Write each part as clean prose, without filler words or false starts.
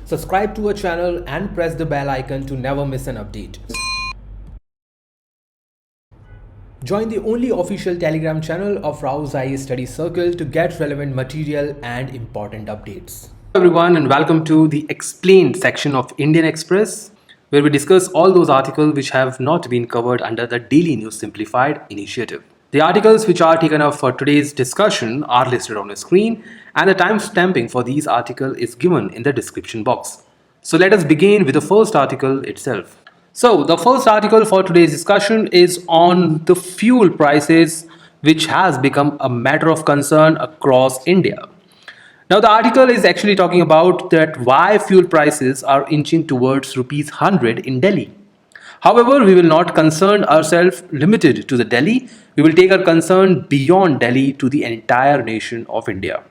Subscribe to our channel and press the bell icon to never miss an update. Join the only official Telegram channel of Rao's IAS Study Circle to get relevant material and important updates. Hello everyone and welcome to the explained section of Indian Express, where we discuss all those articles which have not been covered under the Daily News Simplified initiative. The articles which are taken up for today's discussion are listed on the screen, and the time stamping for these articles is given in the description box. So let us begin with the first article itself. So the first article for today's discussion is on the fuel prices, which has become a matter of concern across India. Now the article is actually talking about that why fuel prices are inching towards rupees 100 in Delhi. However, we will not concern ourselves limited to the Delhi. We will take our concern beyond Delhi to the entire nation of India.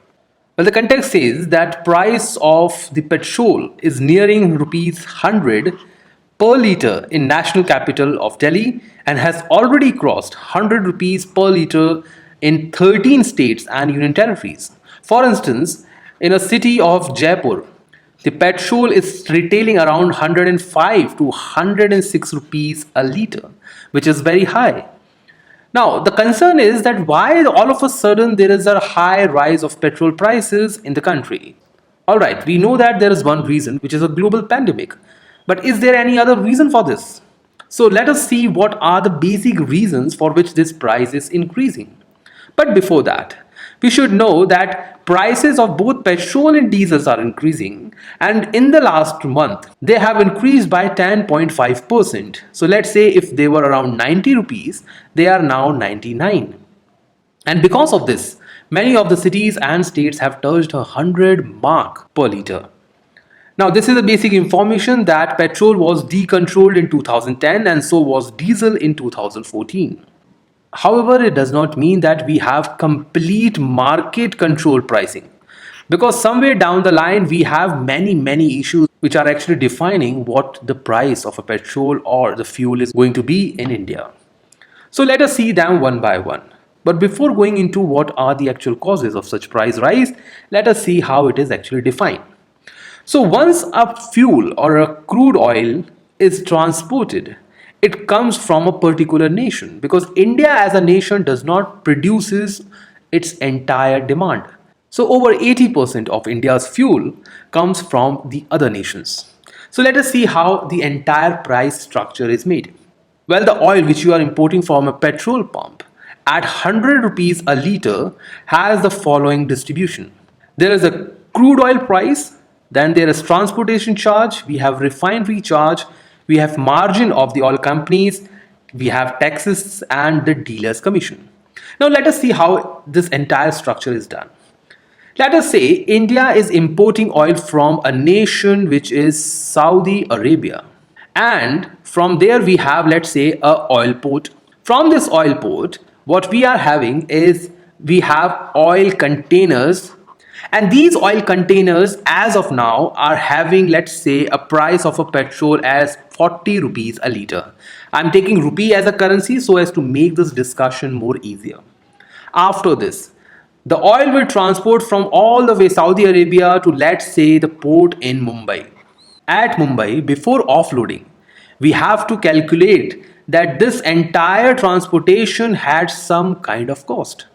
Well, the context says that price of the petrol is nearing rupees 100 per litre in national capital of Delhi and has already crossed 100 rupees per litre in 13 states and union territories. For instance, in a city of Jaipur, the petrol is retailing around 105 to 106 rupees a litre, which is very high. Now, the concern is that why all of a sudden there is a high rise of petrol prices in the country. Alright, we know that there is one reason, which is a global pandemic. But is there any other reason for this? So let us see what are the basic reasons for which this price is increasing. But before that, we should know that prices of both petrol and diesels are increasing, and in the last month they have increased by 10.5%. So let's say if they were around 90 rupees, they are now 99. And because of this, many of the cities and states have touched a 100 mark per litre. Now, this is the basic information that petrol was decontrolled in 2010 and so was diesel in 2014. However, it does not mean that we have complete market control pricing, because somewhere down the line we have many issues which are actually defining what the price of a petrol or the fuel is going to be in India. So let us see them one by one. But before going into what are the actual causes of such price rise, let us see how it is actually defined. So once a fuel or a crude oil is transported, it comes from a particular nation, because India as a nation does not produces its entire demand. So over 80% of India's fuel comes from the other nations. So let us see how the entire price structure is made. Well, the oil which you are importing from a petrol pump at 100 rupees a litre has the following distribution. There is a crude oil price, then there is transportation charge, we have refinery charge, we have margin of the oil companies, we have taxes and the dealer's commission. Now let us see how this entire structure is done. Let us say India is importing oil from a nation which is Saudi Arabia. And from there we have, let's say, a oil port. From this oil port, what we are having is we have oil containers, and these oil containers as of now are having, let's say, a price of a petrol as 40 rupees a litre. I'm taking rupee as a currency so as to make this discussion more easier. After this, the oil will transport from all the way Saudi Arabia to, let's say, the port in Mumbai. At Mumbai, before offloading, we have to calculate that this entire transportation had some kind of cost.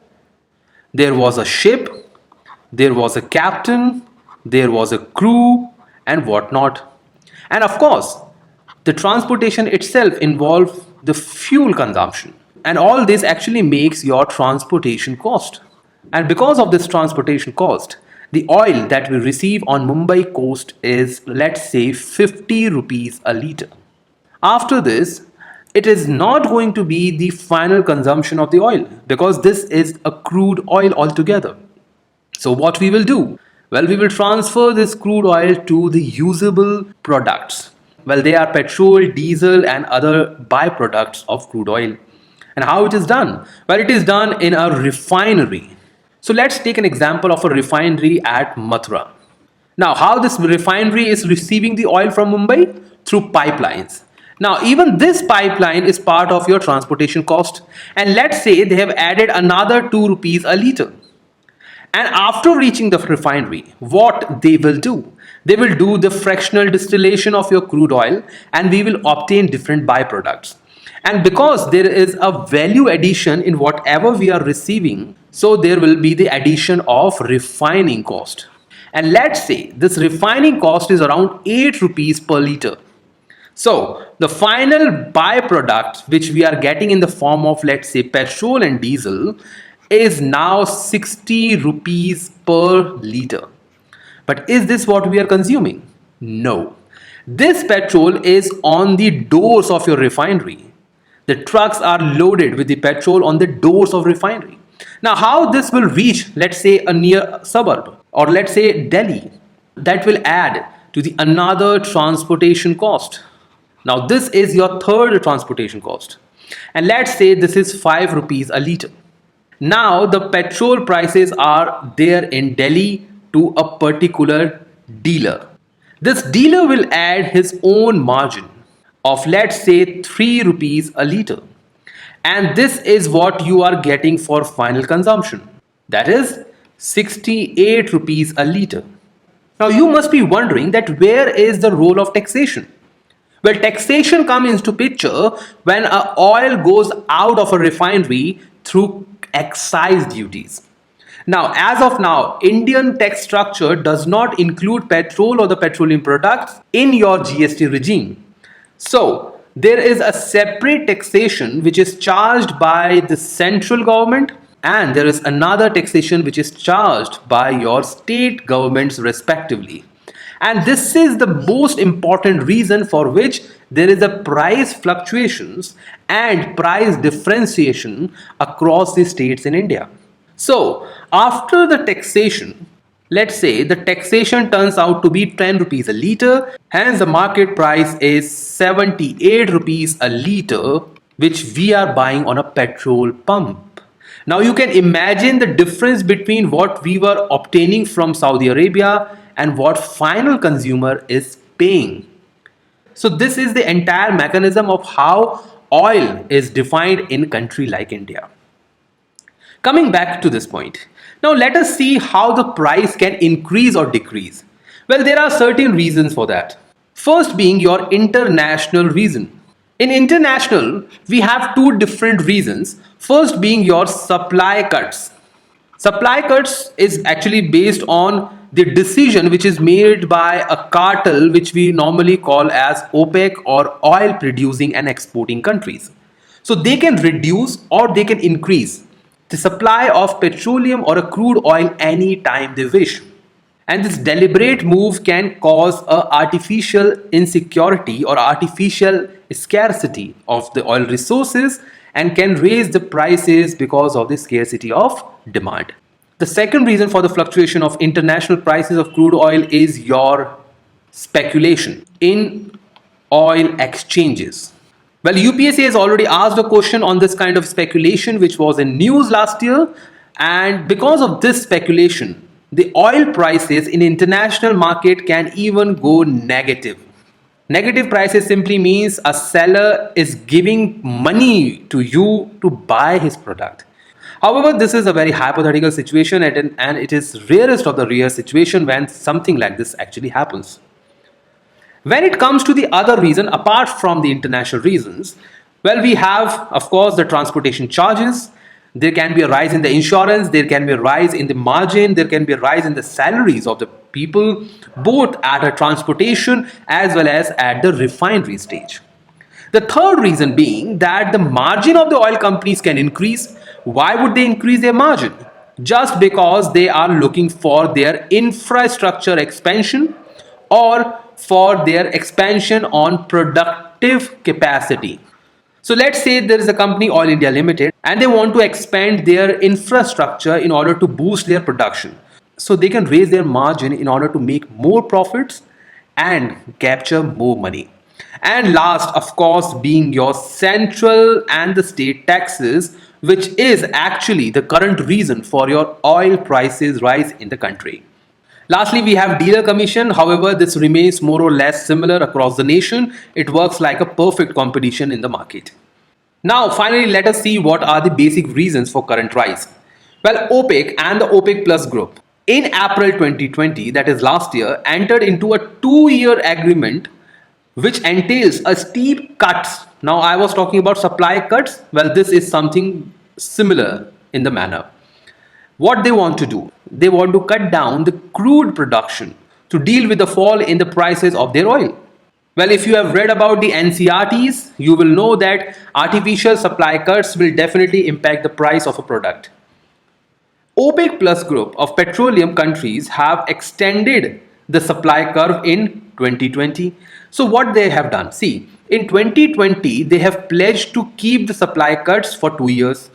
There was a ship, there was a captain, there was a crew, and whatnot. And of course, the transportation itself involves the fuel consumption. And all this actually makes your transportation cost. And because of this transportation cost, the oil that we receive on Mumbai coast is, let's say, 50 rupees a litre. After this, it is not going to be the final consumption of the oil, because this is a crude oil altogether. So what we will do? Well, we will transfer this crude oil to the usable products. Well, they are petrol, diesel and other byproducts of crude oil. And how it is done? Well, it is done in a refinery. So let's take an example of a refinery at Mathura. Now, how this refinery is receiving the oil from Mumbai? Through pipelines. Now, even this pipeline is part of your transportation cost. And let's say they have added another 2 rupees a litre. And after reaching the refinery, what they will do? They will do the fractional distillation of your crude oil and we will obtain different byproducts. And because there is a value addition in whatever we are receiving, so there will be the addition of refining cost. And let's say this refining cost is around 8 rupees per liter. So the final byproduct which we are getting in the form of, let's say, petrol and diesel is now 60 rupees per liter. But is this what we are consuming? No. This petrol is on the doors of your refinery. The trucks are loaded with the petrol on the doors of refinery. Now, how this will reach, let's say, a near suburb or let's say Delhi, that will add to the another transportation cost. Now, this is your third transportation cost. And let's say this is 5 rupees a liter. Now, the petrol prices are there in Delhi to a particular dealer. This dealer will add his own margin of, let's say, 3 rupees a liter. And this is what you are getting for final consumption. That is 68 rupees a liter. Now, you must be wondering that where is the role of taxation? Well, taxation comes into picture when a oil goes out of a refinery through excise duties. Now, as of now, Indian tax structure does not include petrol or the petroleum products in your GST regime. So, there is a separate taxation which is charged by the central government and there is another taxation which is charged by your state governments respectively. And this is the most important reason for which there is a price fluctuations and price differentiation across the states in India. So, after the taxation, let's say the taxation turns out to be 10 rupees a liter, hence the market price is 78 rupees a liter, which we are buying on a petrol pump. Now, you can imagine the difference between what we were obtaining from Saudi Arabia and what final consumer is paying. So this is the entire mechanism of how oil is defined in a country like India. Coming back to this point, now let us see how the price can increase or decrease. Well, there are certain reasons for that. First being your international reason. In international, we have two different reasons. First being your supply cuts. Supply cuts is actually based on the decision which is made by a cartel which we normally call as OPEC or oil producing and exporting countries. So they can reduce or they can increase the supply of petroleum or a crude oil anytime they wish. And this deliberate move can cause a artificial insecurity or artificial scarcity of the oil resources and can raise the prices because of the scarcity of demand. The second reason for the fluctuation of international prices of crude oil is your speculation in oil exchanges. Well, UPSC has already asked a question on this kind of speculation, which was in news last year. And because of this speculation, the oil prices in international market can even go negative. Negative prices simply means a seller is giving money to you to buy his product. However, this is a very hypothetical situation and it is rarest of the rare situation when something like this actually happens. When it comes to the other reason, apart from the international reasons, well, we have, of course, the transportation charges. There can be a rise in the insurance, there can be a rise in the margin, there can be a rise in the salaries of the people, both at a transportation as well as at the refinery stage. The third reason being that the margin of the oil companies can increase. Why would they increase their margin? Just because they are looking for their infrastructure expansion or for their expansion on productive capacity. So let's say there is a company, Oil India Limited, and they want to expand their infrastructure in order to boost their production. So they can raise their margin in order to make more profits and capture more money. And last, of course, being your central and the state taxes, which is actually the current reason for your oil prices rise in the country. Lastly, we have dealer commission. However, this remains more or less similar across the nation. It works like a perfect competition in the market. Now, finally, let us see what are the basic reasons for current rise. Well, OPEC and the OPEC Plus group in April 2020, that is last year, entered into a 2-year agreement which entails a steep cuts. Now, I was talking about supply cuts. Well, this is something similar in the manner. What they want to do, they want to cut down the crude production to deal with the fall in the prices of their oil. Well, if you have read about the NCRTs, you will know that artificial supply cuts will definitely impact the price of a product. OPEC Plus group of petroleum countries have extended the supply curve in 2020. So what they have done? See, in 2020, they have pledged to keep the supply cuts for 2 years.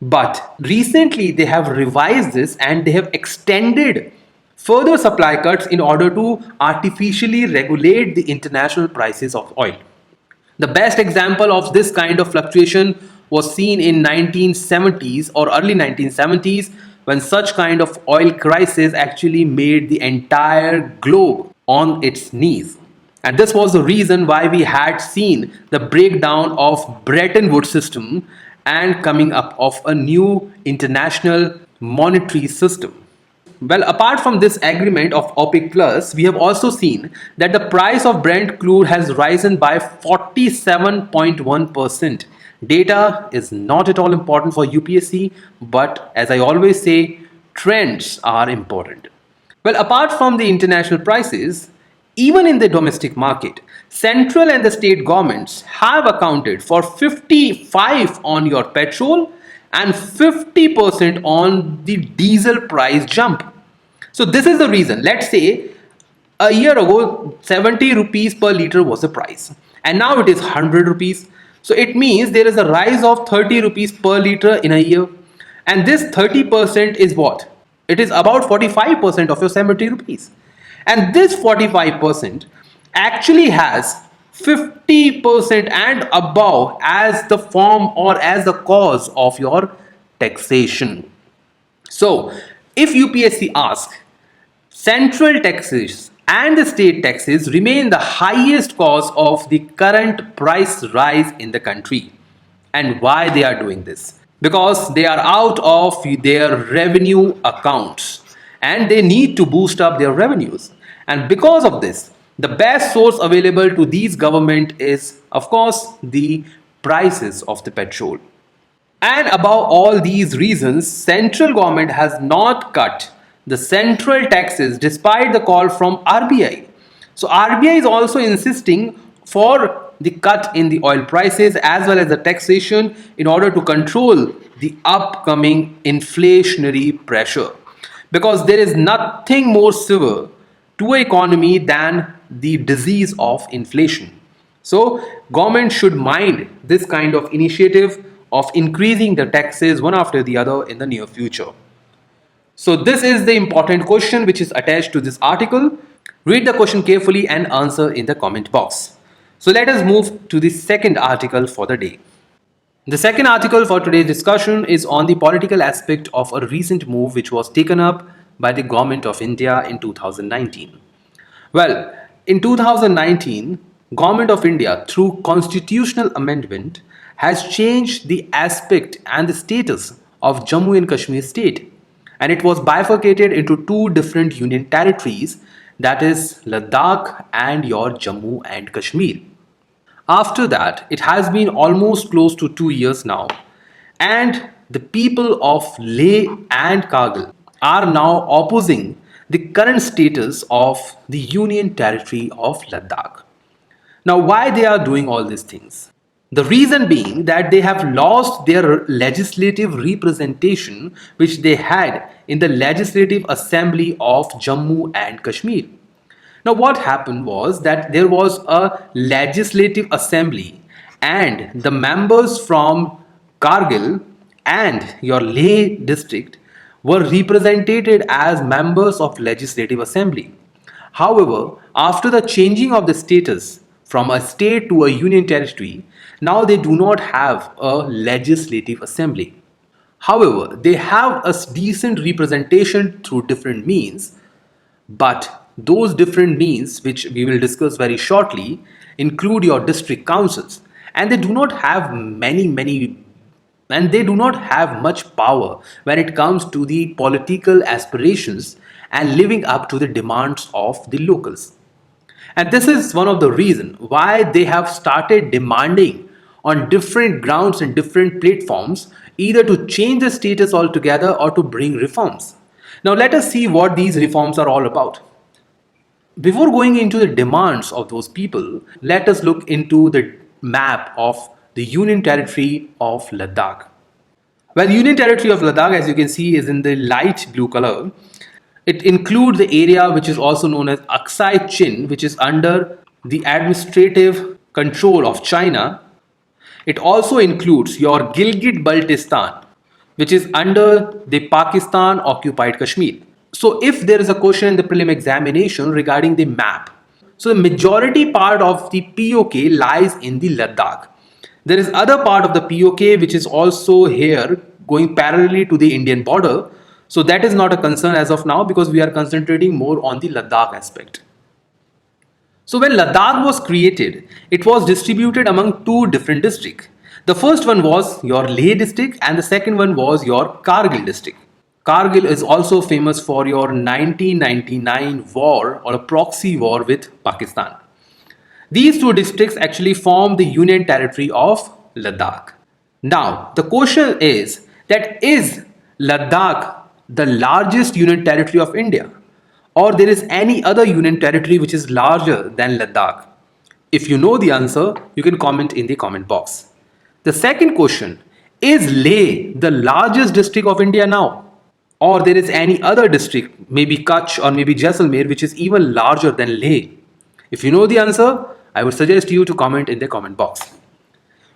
But recently, they have revised this and they have extended further supply cuts in order to artificially regulate the international prices of oil. The best example of this kind of fluctuation was seen in 1970s or early 1970s, when such kind of oil crisis actually made the entire globe on its knees. And this was the reason why we had seen the breakdown of Bretton Woods system and coming up of a new international monetary system. Well, apart from this agreement of OPEC Plus, we have also seen that the price of Brent crude has risen by 47.1%. Data is not at all important for UPSC, but as I always say, trends are important. Well, apart from the international prices, even in the domestic market, central and the state governments have accounted for 55 on your petrol and 50% on the diesel price jump. So this is the reason. Let's say a year ago 70 rupees per liter was the price and now it is 100 rupees. So it means there is a rise of 30 rupees per liter in a year, and this 30% is what? It is about 45% of your 70 rupees. And this 45% actually has 50% and above as the form or as the cause of your taxation. So, if UPSC asks, central taxes and the state taxes remain the highest cause of the current price rise in the country. And why they are doing this? Because they are out of their revenue accounts and they need to boost up their revenues. And because of this, the best source available to these government is, of course, the prices of the petrol. And above all these reasons, central government has not cut the central taxes despite the call from RBI. So RBI is also insisting for the cut in the oil prices as well as the taxation in order to control the upcoming inflationary pressure. Because there is nothing more severe to an economy than the disease of inflation. So government should mind this kind of initiative of increasing the taxes one after the other in the near future. So this is the important question which is attached to this article. Read the question carefully and answer in the comment box. So let us move to the second article for the day. The second article for today's discussion is on the political aspect of a recent move which was taken up by the Government of India in 2019. Well, in 2019, Government of India through constitutional amendment has changed the aspect and the status of Jammu and Kashmir state, and it was bifurcated into two different union territories, that is Ladakh and your Jammu and Kashmir. After that, it has been almost close to 2 years now, and the people of Leh and Kargil are now opposing the current status of the Union Territory of Ladakh. Now, why they are doing all these things? The reason being that they have lost their legislative representation which they had in the Legislative Assembly of Jammu and Kashmir. Now, what happened was that there was a Legislative Assembly and the members from Kargil and your Leh district were represented as members of Legislative Assembly. However, after the changing of the status from a state to a union territory, now they do not have a Legislative Assembly. However, they have a decent representation through different means, but those different means, which we will discuss very shortly, include your district councils, and they do not have many and they do not have much power when it comes to the political aspirations and living up to the demands of the locals. And this is one of the reasons why they have started demanding on different grounds and different platforms either to change the status altogether or to bring reforms. Now, let us see what these reforms are all about. Before going into the demands of those people, let us look into the map of the Union Territory of Ladakh. Well, the Union Territory of Ladakh, as you can see, is in the light blue color. It includes the area which is also known as Aksai Chin, which is under the administrative control of China. It also includes your Gilgit-Baltistan, which is under the Pakistan occupied Kashmir. So if there is a question in the prelim examination regarding the map, so the majority part of the POK lies in the Ladakh. There is other part of the POK which is also here going parallelly to the Indian border. So that is not a concern as of now because we are concentrating more on the Ladakh aspect. So when Ladakh was created, it was distributed among two different districts. The first one was your Leh district and the second one was your Kargil district. Kargil is also famous for your 1999 war or a proxy war with Pakistan. These two districts actually form the Union Territory of Ladakh. Now, the question is that is Ladakh the largest Union Territory of India? Or there is any other Union Territory which is larger than Ladakh? If you know the answer, you can comment in the comment box. The second question, is Leh the largest district of India now? Or there is any other district, maybe Kutch or maybe Jaisalmer, which is even larger than Leh? If you know the answer, I would suggest you to comment in the comment box.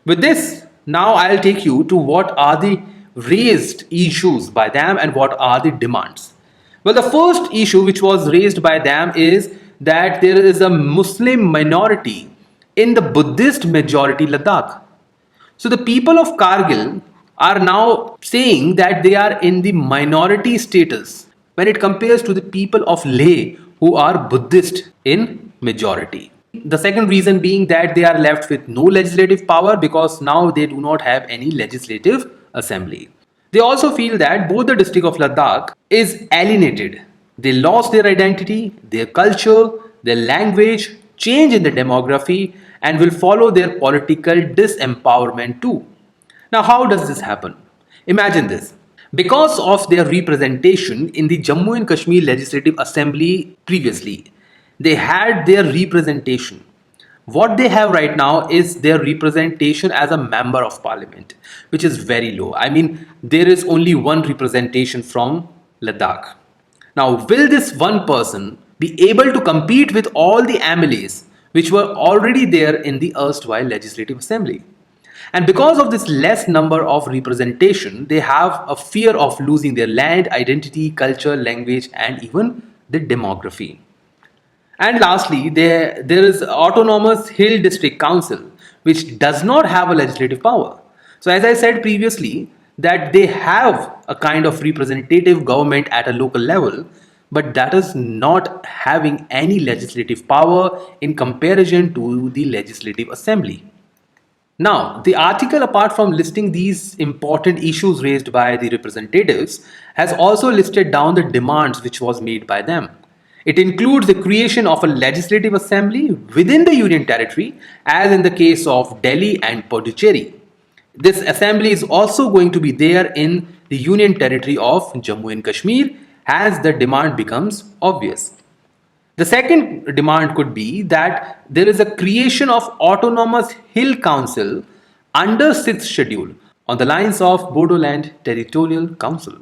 With this, now I'll take you to what are the raised issues by them and what are the demands. Well, the first issue which was raised by them is that there is a Muslim minority in the Buddhist majority Ladakh. So the people of Kargil are now saying that they are in the minority status when it compares to the people of Leh who are Buddhist in majority. The second reason being that they are left with no legislative power because now they do not have any legislative assembly. They also feel that both the district of Ladakh is alienated. They lost their identity, their culture, their language, change in the demography, and will follow their political disempowerment too. Now, how does this happen? Imagine this. Because of their representation in the Jammu and Kashmir Legislative Assembly previously, they had their representation. What they have right now is their representation as a member of parliament, which is very low. I mean, there is only one representation from Ladakh. Now, will this one person be able to compete with all the MLAs which were already there in the erstwhile Legislative Assembly? And because of this less number of representation, they have a fear of losing their land, identity, culture, language, and even the demography. And lastly, there is Autonomous Hill District Council, which does not have a legislative power. So as I said previously, that they have a kind of representative government at a local level, but that is not having any legislative power in comparison to the Legislative Assembly. Now, the article, apart from listing these important issues raised by the representatives, has also listed down the demands which was made by them. It includes the creation of a legislative assembly within the Union Territory, as in the case of Delhi and Puducherry. This assembly is also going to be there in the Union Territory of Jammu and Kashmir, as the demand becomes obvious. The second demand could be that there is a creation of Autonomous Hill Council under 6th schedule on the lines of Bodoland Territorial Council.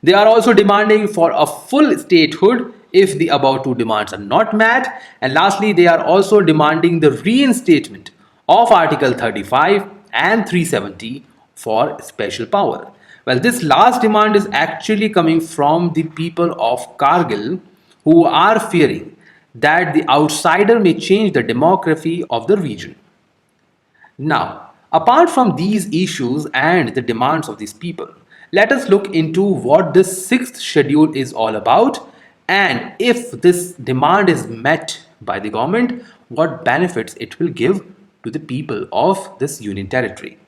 They are also demanding for a full statehood if the above two demands are not met. And lastly, they are also demanding the reinstatement of Article 35 and 370 for special power. Well, this last demand is actually coming from the people of Kargil, who are fearing that the outsider may change the demography of the region. Now, apart from these issues and the demands of these people, let us look into what this 6th schedule is all about, and if this demand is met by the government, what benefits it will give to the people of this Union Territory.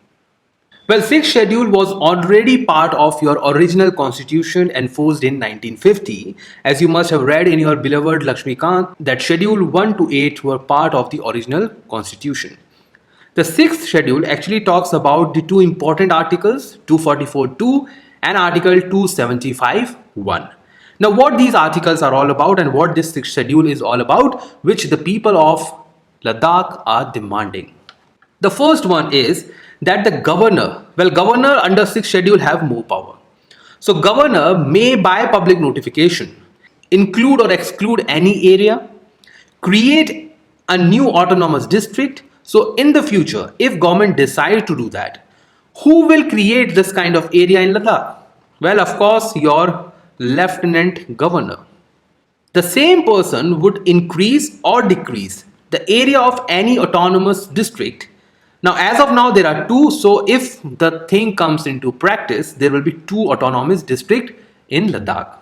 Well, sixth schedule was already part of your original constitution enforced in 1950. As you must have read in your beloved Lakshmikant, that schedule 1 to 8 were part of the original constitution. The sixth schedule actually talks about the two important articles, 244.2 and Article 275.1. Now, what these articles are all about and what this sixth schedule is all about, which the people of Ladakh are demanding. The first one is that the governor under sixth schedule have more power. So governor may by public notification include or exclude any area, create a new autonomous district. So in the future, if government decides to do that, who will create this kind of area in Ladakh? Well, of course, your lieutenant governor. The same person would increase or decrease the area of any autonomous district. Now, as of now, there are two. So, if the thing comes into practice, there will be two autonomous districts in Ladakh.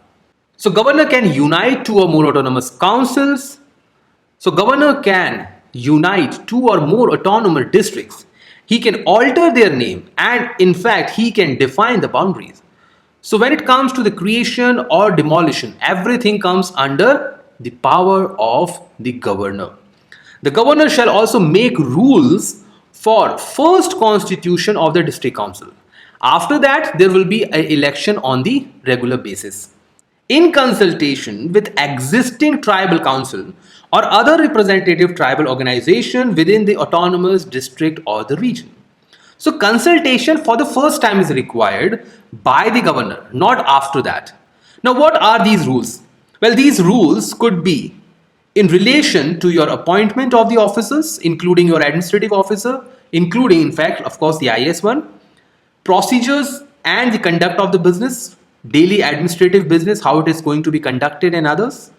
So, governor can unite two or more autonomous councils. So, governor can unite two or more autonomous districts. He can alter their name, and in fact, he can define the boundaries. So when it comes to the creation or demolition, everything comes under the power of the governor. The governor shall also make rules for first constitution of the district council. After that, there will be an election on the regular basis. In consultation with existing tribal council or other representative tribal organization within the autonomous district or the region. So consultation for the first time is required by the governor, not after that. Now, what are these rules? Well, these rules could be in relation to your appointment of the officers, including your administrative officer, including, in fact, of course, the IAS one, procedures and the conduct of the business, daily administrative business, how it is going to be conducted, and others.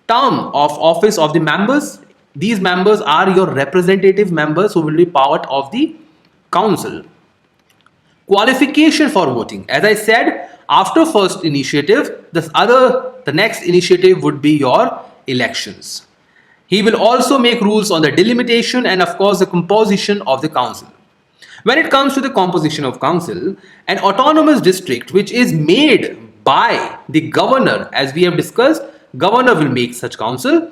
Term of office of the members. These members are your representative members who will be part of the council. Qualification for voting. As I said, after first initiative, the next initiative would be your elections. He will also make rules on the delimitation and of course the composition of the council. When it comes to the composition of council, an autonomous district which is made by the governor, as we have discussed, governor will make such council.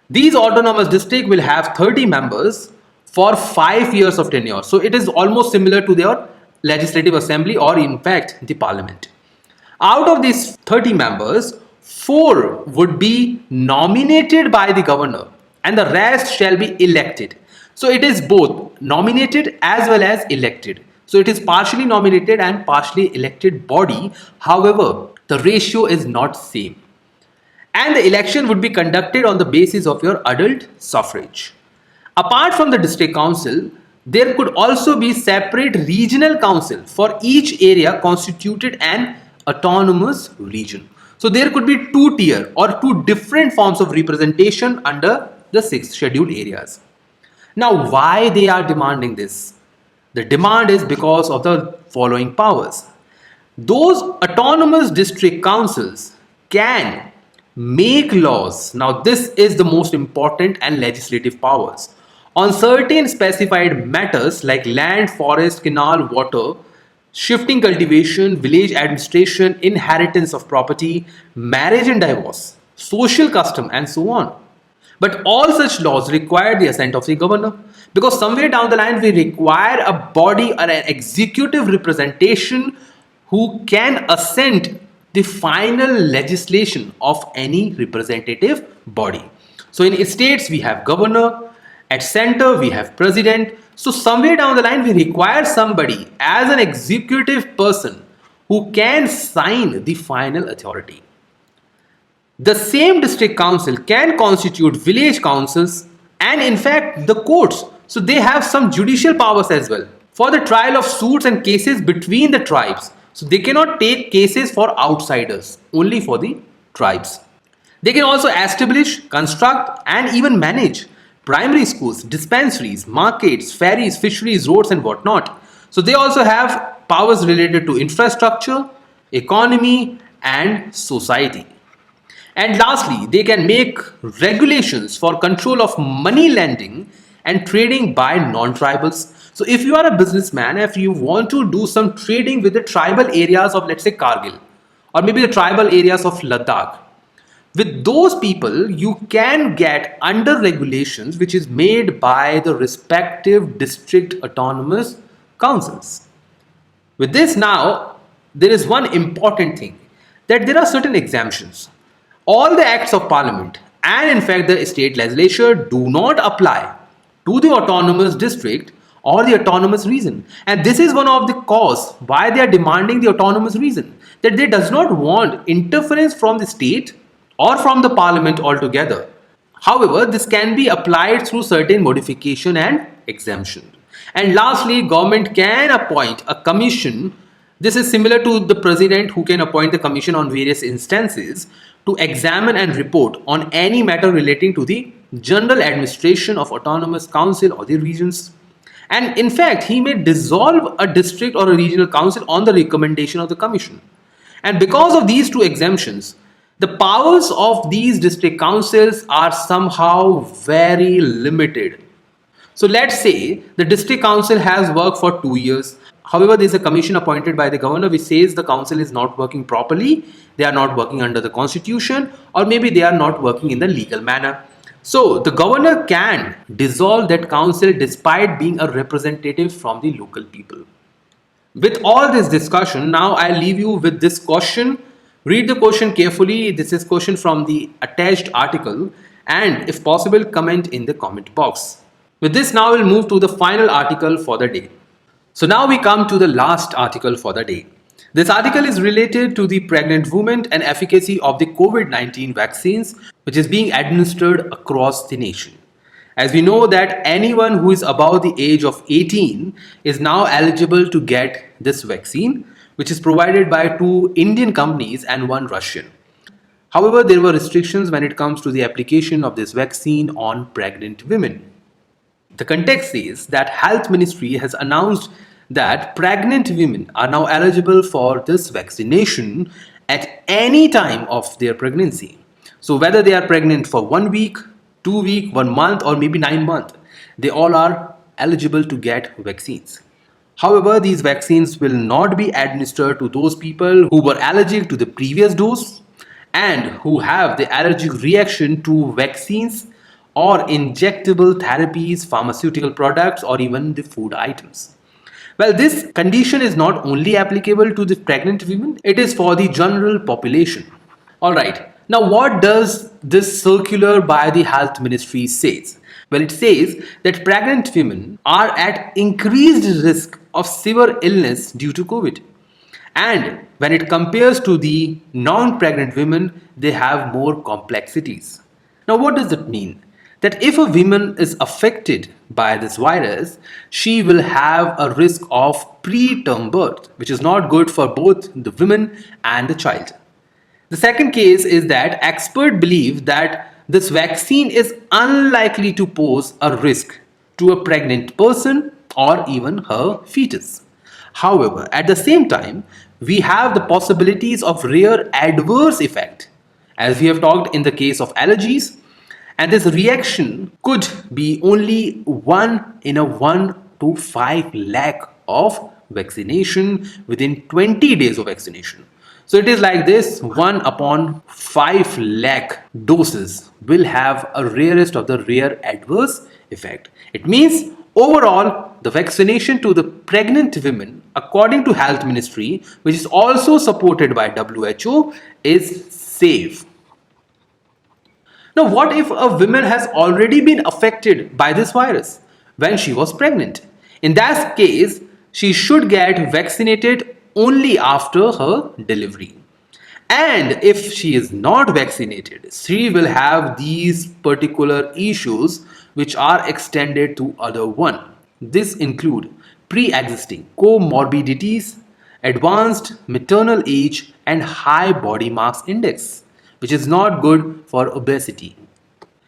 These autonomous district will have 30 members for 5 years of tenure. So it is almost similar to their legislative assembly or in fact the parliament. Out of these 30 members, 4 would be nominated by the governor and the rest shall be elected. So it is both nominated as well as elected. So it is partially nominated and partially elected body. However, the ratio is not same. And the election would be conducted on the basis of your adult suffrage. Apart from the district council, there could also be separate regional council for each area constituted an autonomous region. So there could be 2-tier or 2 different forms of representation under the 6th scheduled areas. Now, why they are demanding this? The demand is because of the following powers. Those autonomous district councils can make laws. Now, this is the most important and legislative powers on certain specified matters like land, forest, canal, water, shifting cultivation, village administration, inheritance of property, marriage and divorce, social custom, and so on. But all such laws require the assent of the governor because somewhere down the line we require a body or an executive representation who can assent the final legislation of any representative body. So in states we have governor, at center we have president. So somewhere down the line we require somebody as an executive person who can sign the final authority. The same district council can constitute village councils and in fact the courts. So they have some judicial powers as well for the trial of suits and cases between the tribes. So they cannot take cases for outsiders, only for the tribes. They can also establish, construct and even manage primary schools, dispensaries, markets, ferries, fisheries, roads and whatnot. So they also have powers related to infrastructure, economy and society. And lastly, they can make regulations for control of money lending and trading by non-tribals. So So if you are a businessman, if you want to do some trading with the tribal areas of, let's say, Kargil, or maybe the tribal areas of Ladakh, with those people, you can get under regulations which is made by the respective district autonomous councils. With this now, there is one important thing, that there are certain exemptions. All the acts of parliament and in fact the state legislature do not apply to the autonomous district or the autonomous region. And this is one of the cause why they are demanding the autonomous region, that they does not want interference from the state or from the parliament altogether. However, this can be applied through certain modification and exemption. And lastly, government can appoint a commission. This is similar to the president who can appoint the commission on various instances to examine and report on any matter relating to the general administration of autonomous council or the regions. And in fact, he may dissolve a district or a regional council on the recommendation of the commission. And because of these two exemptions, the powers of these district councils are somehow very limited. So let's say the district council has worked for 2 years. However, there is a commission appointed by the governor which says the council is not working properly, they are not working under the constitution, or maybe they are not working in the legal manner. So the governor can dissolve that council despite being a representative from the local people. With all this discussion, now I leave you with this question. Read the question carefully. This is question from the attached article, and if possible, comment in the comment box. With this, now we'll move to the final article for the day. So now we come to the last article for the day. This article is related to the pregnant women and efficacy of the COVID-19 vaccines, which is being administered across the nation. As we know that anyone who is above the age of 18 is now eligible to get this vaccine, which is provided by 2 Indian companies and 1 Russian. However, there were restrictions when it comes to the application of this vaccine on pregnant women. The context is that Health Ministry has announced that pregnant women are now eligible for this vaccination at any time of their pregnancy. So whether they are pregnant for 1 week, 2 weeks, 1 month, or maybe 9 months, they all are eligible to get vaccines. However, these vaccines will not be administered to those people who were allergic to the previous dose and who have the allergic reaction to vaccines or injectable therapies, pharmaceutical products, or even the food items. Well, this condition is not only applicable to the pregnant women, it is for the general population. Alright, now what does this circular by the Health Ministry says? Well, it says that pregnant women are at increased risk of severe illness due to COVID. And when it compares to the non-pregnant women, they have more complexities. Now, what does that mean? That if a woman is affected by this virus, she will have a risk of preterm birth, which is not good for both the women and the child. The second case is that experts believe that this vaccine is unlikely to pose a risk to a pregnant person or even her fetus. However, at the same time, we have the possibilities of rare adverse effect, as we have talked in the case of allergies. And this reaction could be only 1 in a 1 to 5 lakh of vaccination within 20 days of vaccination. So it is like this, 1 upon 5 lakh doses will have a rarest of the rare adverse effect. It means overall the vaccination to the pregnant women, according to Health Ministry, which is also supported by WHO, is safe. Now, what if a woman has already been affected by this virus when she was pregnant? In that case, she should get vaccinated only after her delivery. And if she is not vaccinated, she will have these particular issues which are extended to other one. This include pre-existing comorbidities, advanced maternal age, and high body mass index, which is not good for obesity.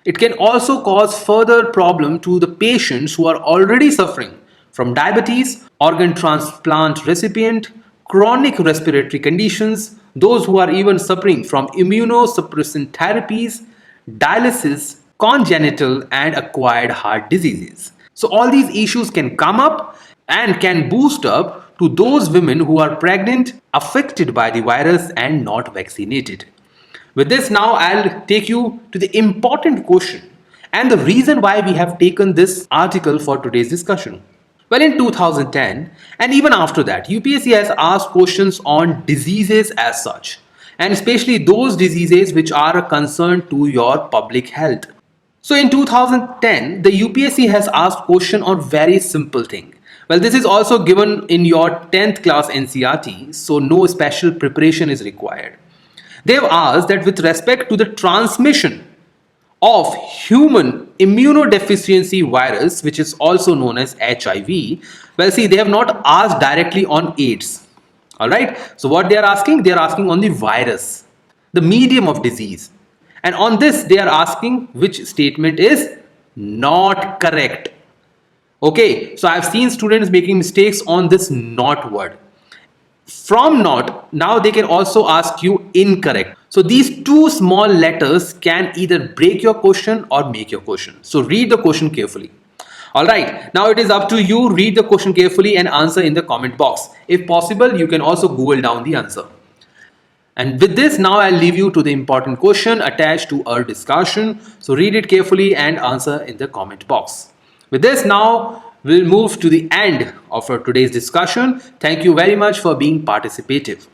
It can also cause further problem to the patients who are already suffering from diabetes, organ transplant recipient, chronic respiratory conditions, those who are even suffering from immunosuppressant therapies, dialysis, congenital and acquired heart diseases. So all these issues can come up and can boost up to those women who are pregnant, affected by the virus and not vaccinated. With this, now I'll take you to the important question and the reason why we have taken this article for today's discussion. Well, in 2010 and even after that, UPSC has asked questions on diseases as such, and especially those diseases which are a concern to your public health. So in 2010, the UPSC has asked question on very simple thing. Well, this is also given in your 10th class NCRT, so no special preparation is required. They have asked that with respect to the transmission of human immunodeficiency virus, which is also known as HIV, well, see, they have not asked directly on AIDS. All right. So what they are asking on the virus, the medium of disease. And on this, they are asking which statement is not correct. Okay. So I've seen students making mistakes on this not word. From not, now they can also ask you incorrect. So these two small letters can either break your question or make your question. So read the question carefully. Alright, now it is up to you. Read the question carefully and answer in the comment box. If possible, you can also Google down the answer. And with this, now I'll leave you to the important question attached to our discussion. So read it carefully and answer in the comment box. With this, now we'll move to the end of our today's discussion. Thank you very much for being participative.